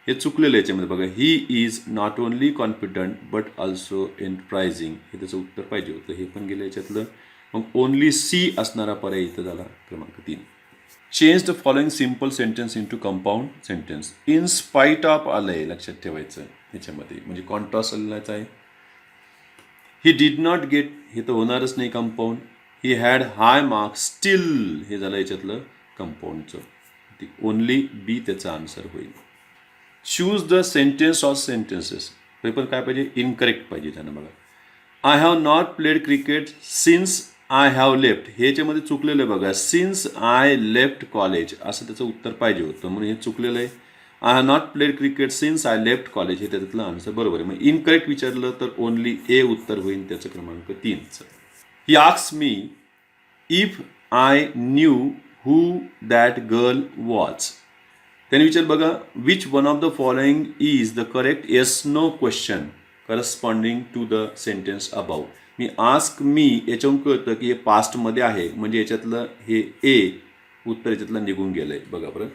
हे चुकलेलं याच्यामध्ये बघा. He is not only confident but also enterprising, हे त्याचं उत्तर पाहिजे होतं, हे पण गेलं याच्यातलं. मग ओनली सी असणारा पर्याय इथं झाला क्रमांक 3. Change the following simple sentence into compound sentence. In spite of आलंय, लक्षात ठेवायचं याच्यामध्ये, म्हणजे कॉन्ट्रास्ट आलेलाच आहे. ही डिड नॉट गेट, हे तर होणारच नाही compound. He had high marks steel, हे झालं याच्यातलं कंपाऊंडचं, ओनली बी त्याचा आन्सर होईल. Choose the sentence of sentences, हे पण काय पाहिजे, इनकरेक्ट पाहिजे त्यांना बघा. I have not played cricket since I have left, हे याच्यामध्ये चुकलेलं आहे बघा. सिन्स आय लेफ्ट कॉलेज असं त्याचं उत्तर पाहिजे होतं, म्हणून हे चुकलेलं आहे. I have not played cricket since I left college, हे त्याच्यातलं आन्सर बरोबर आहे. मग इनकरेक्ट विचारलं तर ओनली ए उत्तर होईल त्याचं क्रमांक 3चं. He asks me if I knew who that girl was. त्याने विचार बघा, which one of the following is the correct yes no question corresponding to the sentence above. मी आस्क मी याच्यावरून कळतं की हे पास्टमध्ये आहे, म्हणजे याच्यातलं हे ए उत्तर याच्यातलं निघून गेलं आहे बघा बरं.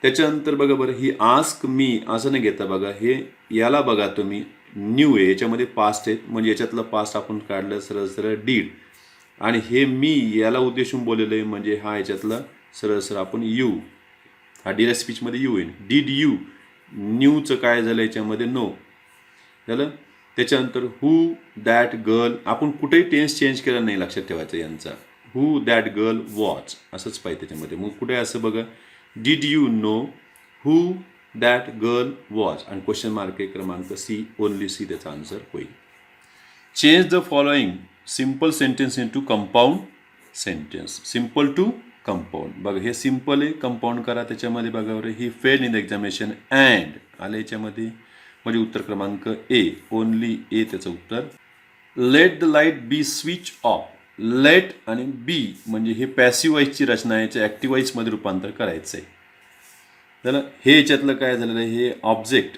त्याच्यानंतर बघा बरं, ही आस्क मी असं नाही घेता बघा, हे याला बघा तुम्ही न्यू आहे, याच्यामध्ये पास्ट आहे, म्हणजे याच्यातलं पास्ट आपण काढलं सरळ सरळ डीड, आणि हे मी याला उद्देशून बोललेलं आहे, म्हणजे हा याच्यातलं सरळ सरळ आपण यू, हा डिरेक्ट स्पीचमध्ये यू येईल. डीड यू, न्यूचं काय झालं याच्यामध्ये नो झालं. त्याच्यानंतर हू दॅट गर्ल, आपण कुठेही टेन्स चेंज केला नाही, लक्षात ठेवायचं यांचा. हू दॅट गर्ल वॉच असंच पाहिजे त्याच्यामध्ये. मग कुठे असं बघा, did you know who that girl watch, आणि क्वेश्चन मार्क आहे क्रमांक सी, ओनली सी त्याचा आन्सर होईल. Change the following simple sentence into compound sentence. Simple to compound, बघा हे सिम्पल आहे, कंपाऊंड करा त्याच्यामध्ये. बघा बरं, he fail in the examination and आलं याच्यामध्ये, म्हणजे उत्तर क्रमांक ए, ओनली ए त्याचं उत्तर. Let the light be switch off. Let आणि बी म्हणजे हे पॅसिव्ह वाईजची रचना आहे, याच्या ॲक्टिव्ह वाईजमध्ये रूपांतर करायचं आहे. झालं. हे याच्यातलं काय झालेलं आहे, हे ऑब्जेक्ट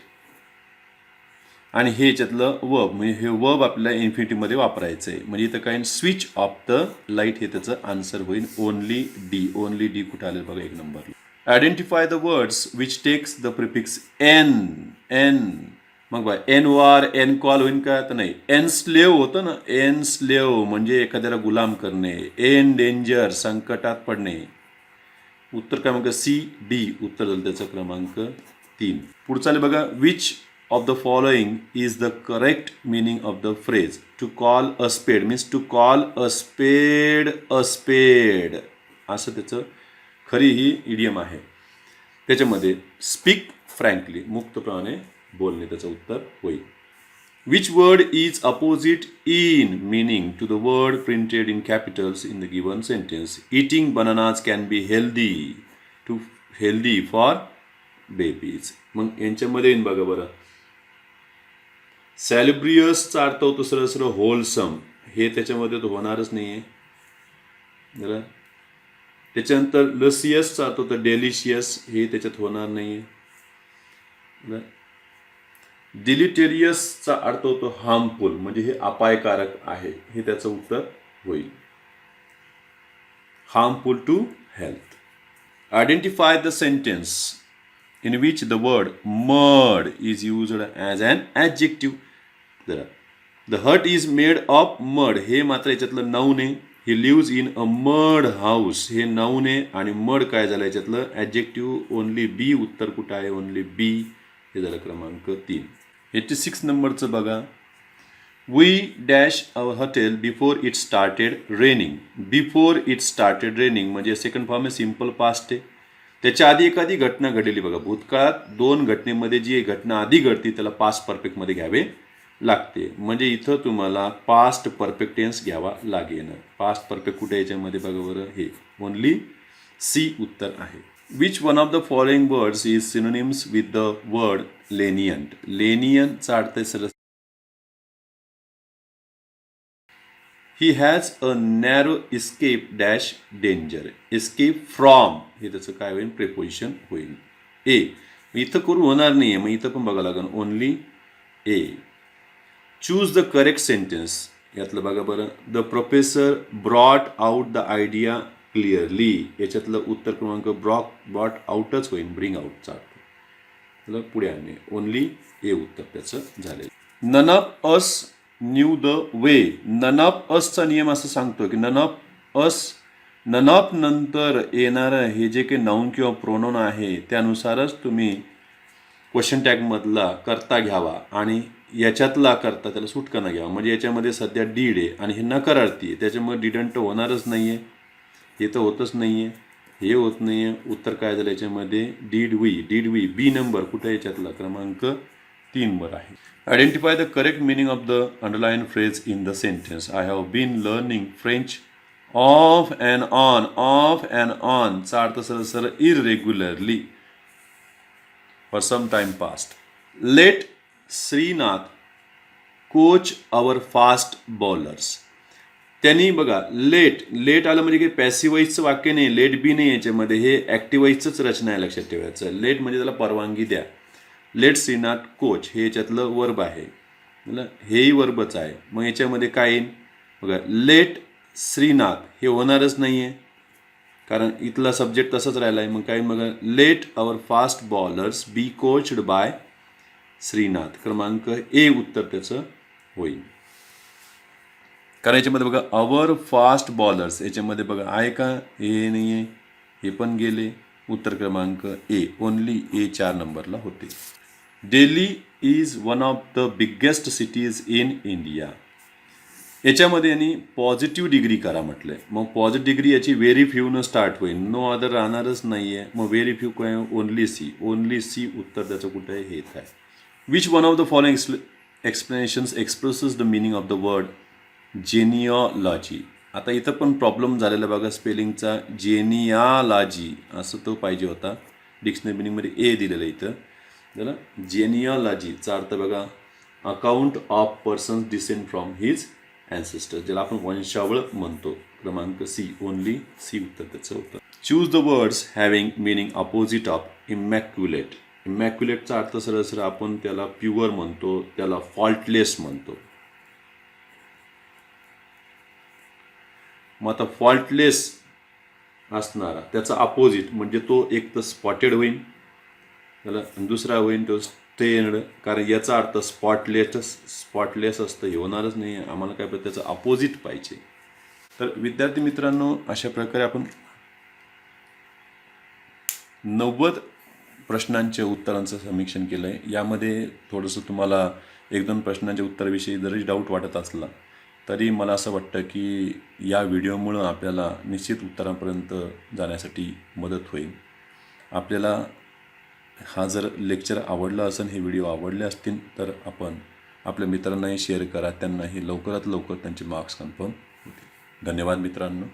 आणि हे याच्यातलं वर्ब, म्हणजे हे वर्ब आपल्याला इन्फिनिटीमध्ये वापरायचं आहे. म्हणजे इथं काय, स्विच ऑफ द लाईट हे त्याचं आन्सर होईल. Only D. ओनली डी कुठं आलं बघा, एक number. Identify the words which takes the prefix en. En मग बघा, एन वार एन कॉल होईल का, तर नाही. एन स्लेव होतं ना, एन स्लेव म्हणजे एखाद्याला गुलाम करणे. एन डेंजर संकटात पडणे. उत्तर क्रमांक सी डी उत्तर झालं त्याचं, क्रमांक 3. पुढचा बघा, which of the following is the correct meaning of the phrase to call a spade means to call a spade असं त्याचं खरी ही इडियम आहे. त्याच्यामध्ये स्पीक फ्रँकली, मुक्तपणे बोलणे त्याचं उत्तर होईल. Which word is opposite in meaning to the word printed in capitals in the given sentence? Eating bananas can be healthy for babies. मग यांच्यामध्ये येईन बघा बरं. सॅलिब्रियसचा अर्थ होतो सरळ सरळ होलसम, हे त्याच्यामध्ये तो होणारच नाही आहे. बरं. त्याच्यानंतर लसियसचा अर्थ होतो डेलिशियस, हे त्याच्यात होणार नाही आहे. डिलिटेरियसचा अर्थ होतो हार्मफुल, म्हणजे हे अपायकारक आहे, हे त्याचं उत्तर होईल. Harmful to health. Identify the sentence in which the word mud is used as an adjective. The hut is made of mud, हे मात्र याच्यातलं नाऊन आहे. he lives in a mud house, हे नाऊन आहे. आणि मड काय झालं याच्यातलं adjective. Only बी उत्तर कुठं आहे, ओनली बी हे झालं क्रमांक 3. 86 नंबरचं बघा. We dash our hotel before it started raining. Before it started raining म्हणजे सेकंड फॉर्म आहे, सिम्पल पास्ट आहे. त्याच्या आधी एखादी घटना घडलेली बघा. भूतकाळात 2 घटनेमध्ये जी घटना आधी घडते त्याला पास्ट परफेक्टमध्ये घ्यावे लागते. म्हणजे इथं तुम्हाला पास्ट परफेक्ट टेन्स घ्यावा लागेल. पास्ट परफेक्ट कुठे याच्यामध्ये बघा बरं, हे ओनली सी उत्तर आहे. Which one of the following words is synonyms with the word lenient. लेनियंटचा अर्थ आहे सरळ. He has a narrow escape dash danger. Escape from हे त्याचं काय होईल, प्रेपोजिशन होईल. ए इथं करून होणार नाही आहे, मग इथं पण बघा लागेल only A. Choose the correct sentence. यातलं बघा बरं. The professor brought out the idea clearly, याच्यातलं उत्तर क्रमांक ब्रॉट आउटच होईल, ब्रिंग आउटचा अर्थ पुढे आणणे. ओनली ए उत्तर त्याचं झालेलं. None of us knew the way. None of असचा नियम असं सांगतो की नन ऑफ नंतर येणारं हे जे काही नाऊन किंवा प्रोनाऊन आहे त्यानुसारच तुम्ही क्वेश्चन टॅगमधला करता घ्यावा आणि याच्यातला करता त्याला सुटकाना घ्यावा. म्हणजे याच्यामध्ये सध्या डीड आहे आणि हे नकारार्थी आहे, त्याच्यामुळे डिडंट होणारच नाही आहे, हे तर होतच नाही आहे, हे होत नाही आहे. उत्तर काय झालं याच्यामध्ये, डीड वी. बी नंबर कुठे याच्यातला, क्रमांक 3 वर आहे. Identify the correct meaning of the underline phrase in the sentence. I have been learning French off and on चा अर्थ सरळ सरळ irregularly for some time past. Let Srinath coach our fast bowlers. त्यांनी बघा लेट आलं म्हणजे काही पॅसिवाईजचं वाक्य नाही, लेट बी नाही याच्यामध्ये, हे ॲक्टिवाईजचंच रचना आहे, लक्षात ठेवायचं. लेट म्हणजे त्याला परवानगी द्या. लेट श्रीनाथ कोच हे याच्यातलं वर्ब आहे, हेही वर्बच आहे. मग याच्यामध्ये काय येईल बघा, लेट श्रीनाथ हे होणारच नाही आहे कारण इथला सब्जेक्ट तसंच राहिला आहे. मग काय बघा, let our fast bowlers be coached by Srinath, क्रमांक ए उत्तर त्याचं होईल. कारण याच्यामध्ये बघा आवर फास्ट बॉलर्स याच्यामध्ये बघा आहे का, हे नाही आहे, हे पण गेले. उत्तर क्रमांक ए, ओनली ए 4 नंबरला होते. Delhi is one of the biggest cities in India. याच्यामध्ये यांनी पॉझिटिव्ह डिग्री करा म्हटलंय. मग पॉझिटिव्ह डिग्री याची व्हेरी फ्यू न स्टार्ट होईल, नो अदर राहणारच नाही आहे. मग व्हेरी फ्यू काय, ओनली सी उत्तर त्याचं कुठं आहे, हेच आहे. Which one of the following explanations expresses the meaning of the word genealogy. आता इथं पण प्रॉब्लेम झालेला बघा स्पेलिंगचा, जेनिओलॉजी असं तो पाहिजे होता. डिक्शनरी मिनिंगमध्ये ए दिलेलं इथं झालं. जेनिओलॉजीचा अर्थ बघा, account of persons descend from his ancestor, ज्याला आपण वंशावळ म्हणतो, क्रमांक सी, ओनली सी उत्तर त्याचं होतं. Choose the words having meaning opposite of immaculate. इमॅक्युलेटचा अर्थ सरळ सरळ आपण त्याला प्युअर म्हणतो, त्याला फॉल्टलेस म्हणतो. मग आता फॉल्टलेस असणारा त्याचा अपोजिट म्हणजे तो एक तर स्पॉटेड होईल, त्याला दुसरा होईल तो स्टेन्ड. कारण याचा अर्थ स्पॉटलेस असतं, हे होणारच नाही. आम्हाला काय पाहिजे, त्याचं अपोजिट पाहिजे. तर विद्यार्थी मित्रांनो, अशा प्रकारे आपण 90 प्रश्नांच्या उत्तरांचं समीक्षण केलं आहे. यामध्ये थोडंसं तुम्हाला 1-2 प्रश्नांच्या उत्तराविषयी जरी डाऊट वाटत असला तरी मला असं वाटतं की या व्हिडिओमुळं आपल्याला निश्चित उत्तरांपर्यंत जाण्यासाठी मदत होईल. आपल्याला हा जर लेक्चर आवडला असेल, हे व्हिडिओ आवडले असतील तर आपण आपल्या मित्रांनाही शेअर करा, त्यांनाही लवकरात लवकर त्यांचे मार्क्स कन्फर्म होतील. धन्यवाद मित्रांनो.